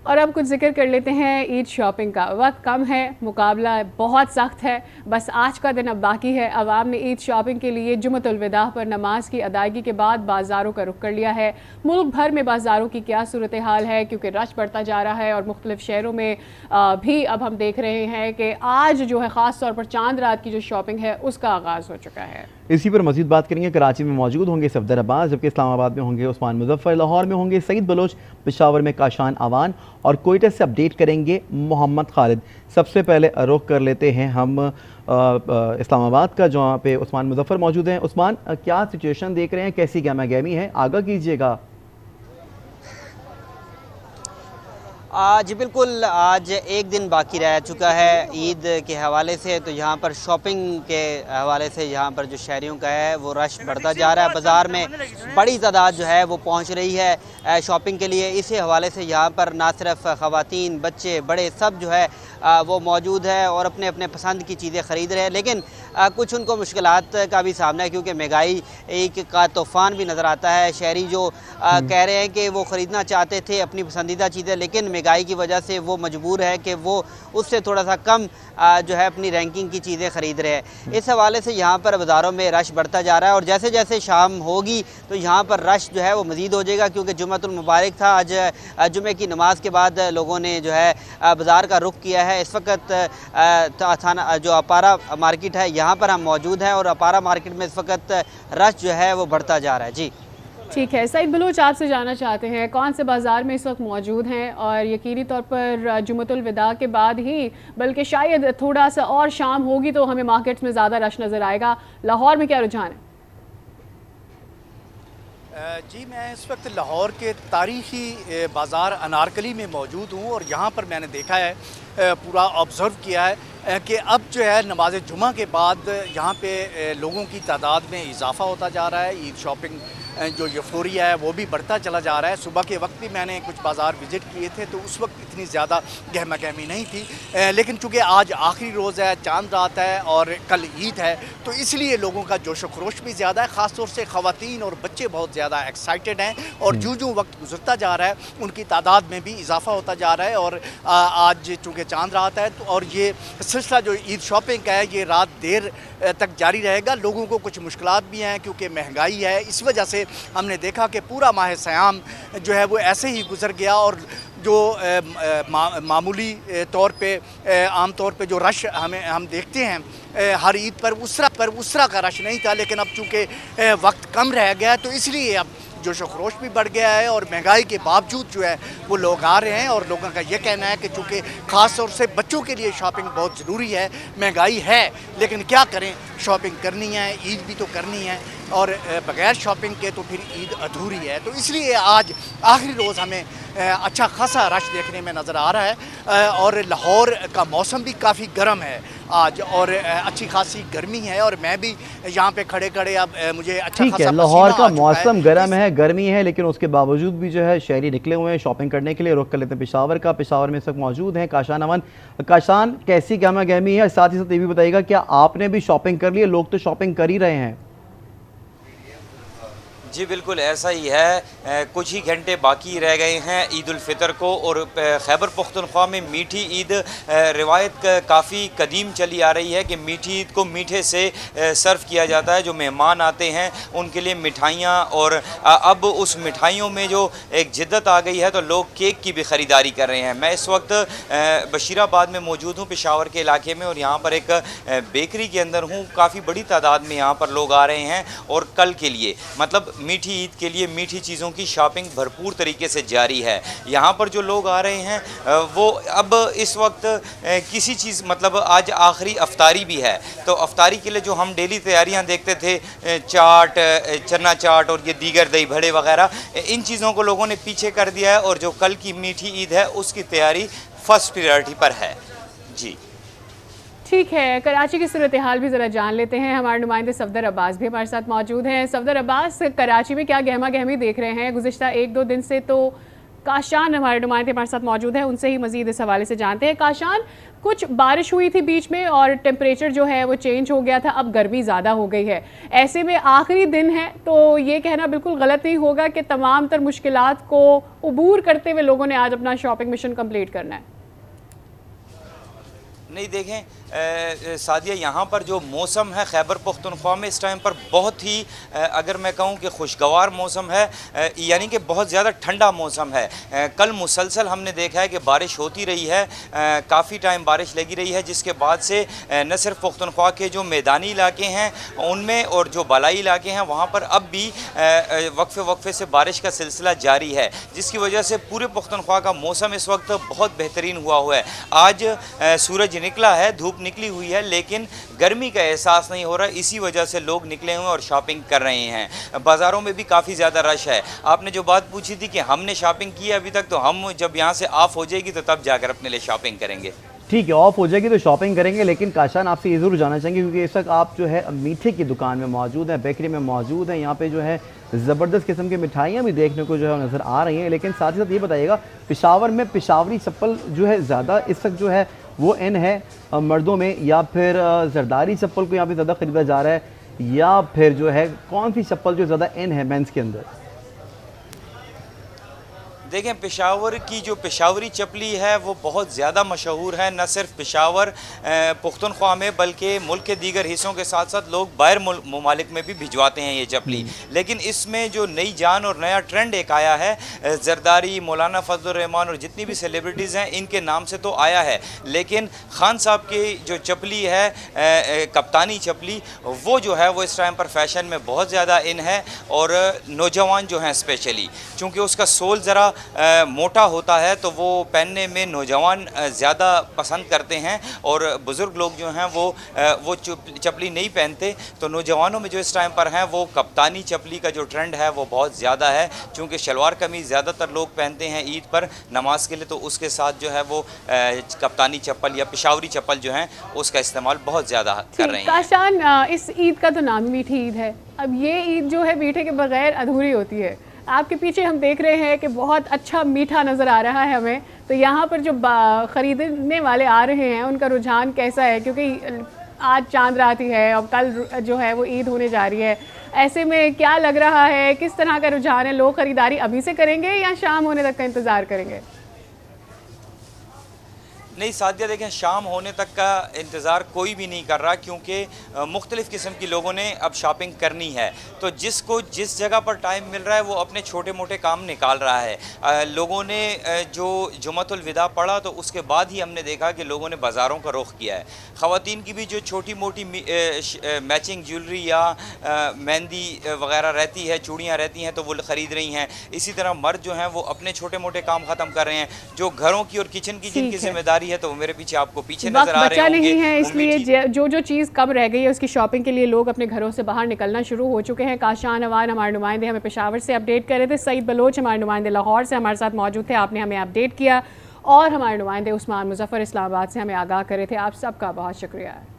और अब कुछ जिक्र कर लेते हैं ईद शॉपिंग का। वक्त कम है, मुकाबला बहुत सख्त है, बस आज का दिन अब बाकी है। अवाम ने ईद शॉपिंग के लिए जुमतुल विदा पर नमाज की अदायगी के बाद बाज़ारों का रुख कर लिया है। मुल्क भर में बाज़ारों की क्या सूरत हाल है, क्योंकि रश बढ़ता जा रहा है और मुख्तलिफ शहरों में भी अब हम देख रहे हैं कि आज जो है ख़ास तौर पर चांद रात की जो शॉपिंग है उसका आगाज़ हो चुका है। इसी पर मज़ीद बात करेंगे। कराची में मौजूद होंगे सफदर अब्बास, जबकि इस्लामाबाद में होंगे उस्मान मुजफ्फर, लाहौर में होंगे सईद बलोच, पेशावर में काशान अवान और कोयटा से अपडेट करेंगे मोहम्मद खालिद। सबसे पहले रुख कर लेते हैं हम इस्लामाबाद का, जहाँ पे उस्मान मुजफ्फर मौजूद हैं। उस्मान, क्या सिचुएशन देख रहे हैं, कैसी गहमा गहमी है, आगाह कीजिएगा। जी बिल्कुल, आज एक दिन बाकी रह चुका है ईद के हवाले से, तो यहाँ पर शॉपिंग के हवाले से यहाँ पर जो शहरियों का है वो रश बढ़ता जा रहा है। बाज़ार में बड़ी तादाद जो है वो पहुँच रही है शॉपिंग के लिए। इसी हवाले से यहाँ पर ना सिर्फ ख़वातीन, बच्चे, बड़े सब जो है वो मौजूद है और अपने अपने पसंद की चीज़ें ख़रीद रहे हैं। लेकिन कुछ उनको मुश्किलात का भी सामना है, क्योंकि महंगाई का तूफ़ान भी नज़र आता है। शहरी जो कह रहे हैं कि वो ख़रीदना चाहते थे अपनी पसंदीदा चीज़ें, लेकिन महंगाई की वजह से वो मजबूर है कि वो उससे थोड़ा सा कम जो है अपनी रैंकिंग की चीज़ें ख़रीद रहे हैं। इस हवाले से यहाँ पर बाज़ारों में रश बढ़ता जा रहा है और जैसे जैसे शाम होगी तो यहाँ पर रश जो है वो मज़ीद हो जाएगा, क्योंकि जुम्मतुल मुबारक था। आज जुमे की नमाज के बाद लोगों ने जो है बाज़ार का रुख किया है। इस वक्त थाना जो अपारा मार्केट है यहाँ पर हम मौजूद हैं और अपारा मार्केट में इस वक्त रश जो है वो बढ़ता जा रहा है। जी ठीक है, सईद बलोच आपसे जानना चाहते हैं कौन से बाज़ार में इस वक्त मौजूद हैं, और यकीनी तौर पर जुमतुल विदा के बाद ही, बल्कि शायद थोड़ा सा और शाम होगी तो हमें मार्केट्स में ज़्यादा रश नज़र आएगा। लाहौर में क्या रुझान है? जी, मैं इस वक्त लाहौर के तारीख़ी बाज़ार अनारकली में मौजूद हूँ और यहाँ पर मैंने देखा है, पूरा ऑब्ज़र्व किया है कि अब जो है नमाज जुमा के बाद यहाँ पे लोगों की तादाद में इजाफ़ा होता जा रहा है। ईद शॉपिंग जो यूफ़ोरिया है वो भी बढ़ता चला जा रहा है। सुबह के वक्त भी मैंने कुछ बाज़ार विज़िट किए थे तो उस वक्त इतनी ज़्यादा गहमा गहमी नहीं थी, लेकिन चूँकि आज आखिरी रोज़ है, चांद रात है और कल ईद है, तो इसलिए लोगों का जोश व खरोश भी ज़्यादा है। ख़ास तौर से ख़वातीन और बच्चे बहुत ज़्यादा एक्साइटेड हैं और जो जो वक्त गुजरता जा रहा है उनकी तादाद में भी इजाफ़ा होता जा रहा है। और आज चूँकि चांद रात है तो और ये सिलसिला जो ईद शॉपिंग का है ये रात देर तक जारी रहेगा। लोगों को कुछ मुश्किलात भी हैं क्योंकि महंगाई है। इस वजह से हमने देखा कि पूरा माह सयाम जो है वो ऐसे ही गुजर गया और जो मामूली तौर पे आम तौर पे जो रश हम देखते हैं हर ईद पर उस तरह का रश नहीं था, लेकिन अब चूँकि वक्त कम रह गया तो इसलिए अब जोश व खरोश भी बढ़ गया है और महंगाई के बावजूद जो है वो लोग आ रहे हैं। और लोगों का ये कहना है कि चूँकि ख़ास तौर से बच्चों के लिए शॉपिंग बहुत ज़रूरी है। महंगाई है लेकिन क्या करें, शॉपिंग करनी है, ईद भी तो करनी है और बग़ैर शॉपिंग के तो फिर ईद अधूरी है। तो इसलिए आज आखिरी रोज़ हमें अच्छा खासा रश देखने में नज़र आ रहा है और लाहौर का मौसम भी काफ़ी गर्म है आज और अच्छी खासी गर्मी है और मैं भी यहाँ पे खड़े खड़े अब मुझे अच्छा खासा लाहौर का मौसम गर्म है, गर्मी है, लेकिन उसके बावजूद भी जो है शहरी निकले हुए हैं शॉपिंग करने के लिए। रुख कर लेते हैं पेशावर का। पेशावर में इस वक्त मौजूद हैं काशान अमन। काशान, कैसी गहमा गहमी है? साथ ही साथ ये भी बताइएगा, क्या आपने भी शॉपिंग कर ली है? लोग तो शॉपिंग कर ही रहे हैं। जी बिल्कुल ऐसा ही है, कुछ ही घंटे बाकी रह गए हैं ईद उल फितर को और खैबर पख्तूनख्वा में मीठी ईद रिवायत काफ़ी कदीम चली आ रही है कि मीठी ईद को मीठे से सर्व किया जाता है। जो मेहमान आते हैं उनके लिए मिठाइयाँ, और अब उस मिठाइयों में जो एक जिद्दत आ गई है तो लोग केक की भी ख़रीदारी कर रहे हैं। मैं इस वक्त बशीराबाद में मौजूद हूँ, पेशावर के इलाके में, और यहाँ पर एक बेकरी के अंदर हूँ। काफ़ी बड़ी तादाद में यहाँ पर लोग आ रहे हैं और कल के लिए मतलब मीठी ईद के लिए मीठी चीज़ों की शॉपिंग भरपूर तरीके से जारी है। यहाँ पर जो लोग आ रहे हैं वो अब इस वक्त किसी चीज़ मतलब आज आखिरी अफ्तारी भी है, तो अफ्तारी के लिए जो हम डेली तैयारियाँ देखते थे, चाट, चना चाट और ये दीगर दही बड़े वगैरह, इन चीज़ों को लोगों ने पीछे कर दिया है और जो कल की मीठी ईद है उसकी तैयारी फर्स्ट प्रायोरिटी पर है। जी ठीक है, कराची की सूरत हाल भी ज़रा जान लेते हैं। हमारे नुमाइंदे सफदर अब्बास भी हमारे साथ मौजूद हैं। सफदर अब्बास, कराची में क्या गहमा गहमी देख रहे हैं? गुज़िश्ता 1-2 दिन से तो काशान हमारे नुमाइंदे हमारे साथ मौजूद है, उनसे ही मजीद इस हवाले से जानते हैं। काशान, कुछ बारिश हुई थी बीच में और टेम्परेचर जो है वो चेंज हो गया था, अब गर्मी ज़्यादा हो गई है, ऐसे में आखिरी दिन है तो ये कहना बिल्कुल गलत नहीं होगा कि तमाम तर मुश्किलात को अबूर करते हुए लोगों ने आज अपना शॉपिंग मिशन कंप्लीट करना है। नहीं, देखें सादिया, यहाँ पर जो मौसम है खैबर पख्तूनख्वा में इस टाइम पर बहुत ही अगर मैं कहूँ कि खुशगवार मौसम है, यानी कि बहुत ज़्यादा ठंडा मौसम है। कल मुसलसल हमने देखा है कि बारिश होती रही है, काफ़ी टाइम बारिश लगी रही है, जिसके बाद से न सिर्फ पख्तूनख्वा के जो मैदानी इलाके हैं उनमें और जो बालाई इलाके हैं वहाँ पर अब भी वक्फे से बारिश का सिलसिला जारी है, जिसकी वजह से पूरे पख्तूनख्वा का मौसम इस वक्त बहुत बेहतरीन हुआ है। आज सूरज निकला है, धूप निकली हुई है, लेकिन गर्मी का एहसास नहीं हो रहा, इसी वजह से लोग निकले हुए और शॉपिंग कर रहे हैं। बाज़ारों में भी काफ़ी ज़्यादा रश है। आपने जो बात पूछी थी कि हमने शॉपिंग की अभी तक, तो हम जब यहाँ से ऑफ हो जाएगी तो तब जाकर अपने लिए शॉपिंग करेंगे। ठीक है, ऑफ हो जाएगी तो शॉपिंग करेंगे। लेकिन काशान, आपसे ये ज़रूर जानना चाहेंगे क्योंकि इस वक्त आप जो है मीठे की दुकान में मौजूद हैं, बेकरी में मौजूद हैं, यहाँ पे जो है ज़बरदस्त किस्म की मिठाइयाँ भी देखने को जो है नज़र आ रही हैं, लेकिन साथ ही साथ ये बताइएगा पेशावर में पेशावरी चप्पल जो है ज़्यादा इस वक्त जो है वो इन है मर्दों में, या फिर जरदारी चप्पल को यहाँ पे ज़्यादा ख़रीदा जा रहा है, या फिर जो है कौन सी चप्पल जो ज़्यादा इन है मेंस के अंदर? देखें, पेशावर की जो पेशावरी चपली है वो बहुत ज़्यादा मशहूर है, न सिर्फ पेशावर पुख्तनख्वा में बल्कि मुल्क के दीगर हिस्सों के साथ साथ लोग बाहर ममालिक में भी भिजवाते हैं ये चपली। लेकिन इसमें जो नई जान और नया ट्रेंड एक आया है, जरदारी, मौलाना फजलुर रहमान और जितनी भी सेलिब्रिटीज़ हैं इनके नाम से तो आया है, लेकिन खान साहब की जो चपली है कप्तानी चपली, वो जो है वो इस टाइम पर फैशन में बहुत ज़्यादा इन है। और नौजवान जो हैं स्पेशली, चूँकि उसका सोल ज़रा मोटा होता है तो वो पहनने में नौजवान ज़्यादा पसंद करते हैं, और बुज़ुर्ग लोग जो हैं वो चपली नहीं पहनते। तो नौजवानों में जो इस टाइम पर हैं वो कप्तानी चपली का जो ट्रेंड है वो बहुत ज़्यादा है, चूँकि शलवार कमीज़ ज़्यादातर लोग पहनते हैं ईद पर नमाज के लिए, तो उसके साथ जो है वो कप्तानी चप्पल या पेशावरी चप्पल जो हैं उसका इस्तेमाल बहुत ज़्यादा कर रहे हैं। काशान, इस ईद का तो नाम मीठी ईद है, अब ये ईद जो है मीठे के बगैर अधूरी होती है। आपके पीछे हम देख रहे हैं कि बहुत अच्छा मीठा नज़र आ रहा है हमें, तो यहाँ पर जो ख़रीदने वाले आ रहे हैं उनका रुझान कैसा है? क्योंकि आज चांद रात ही है और कल जो है वो ईद होने जा रही है, ऐसे में क्या लग रहा है, किस तरह का रुझान है? लोग ख़रीदारी अभी से करेंगे या शाम होने तक का इंतज़ार करेंगे? नहीं सादिया, देखें शाम होने तक का इंतज़ार कोई भी नहीं कर रहा, क्योंकि मुख्तलिफ़ किस्म की लोगों ने अब शॉपिंग करनी है, तो जिसको जिस जगह पर टाइम मिल रहा है वो अपने छोटे मोटे काम निकाल रहा है। लोगों ने जो जुमतुल विदा पढ़ा तो उसके बाद ही हमने देखा कि लोगों ने बाज़ारों का रुख किया है। ख़वातीन की भी जो छोटी मोटी मैचिंग ज्वेलरी या मेहंदी वगैरह रहती है, चूड़ियाँ रहती हैं, तो वो ख़रीद रही हैं। इसी तरह मर्द जो हैं वो अपने छोटे मोटे काम ख़त्म कर रहे हैं। जो घरों की और किचन की जिनकी जिम्मेदारी है तो वो मेरे पीछे आपको पीछे नजर आ रहे होंगे, नहीं है, इसलिए जो चीज़ कम रह गई है उसकी शॉपिंग के लिए लोग अपने घरों से बाहर निकलना शुरू हो चुके हैं। काशान अवान हमारे नुमाइंदे हमें पेशावर से अपडेट कर रहे थे, सईद बलोच हमारे नुमाइंदे लाहौर से हमारे साथ मौजूद थे, आपने हमें अपडेट किया, और हमारे नुमाइंदे उस्मान मुजफ्फर इस्लामाबाद से हमें आगाह कर रहे थे। आप सबका बहुत शुक्रिया है।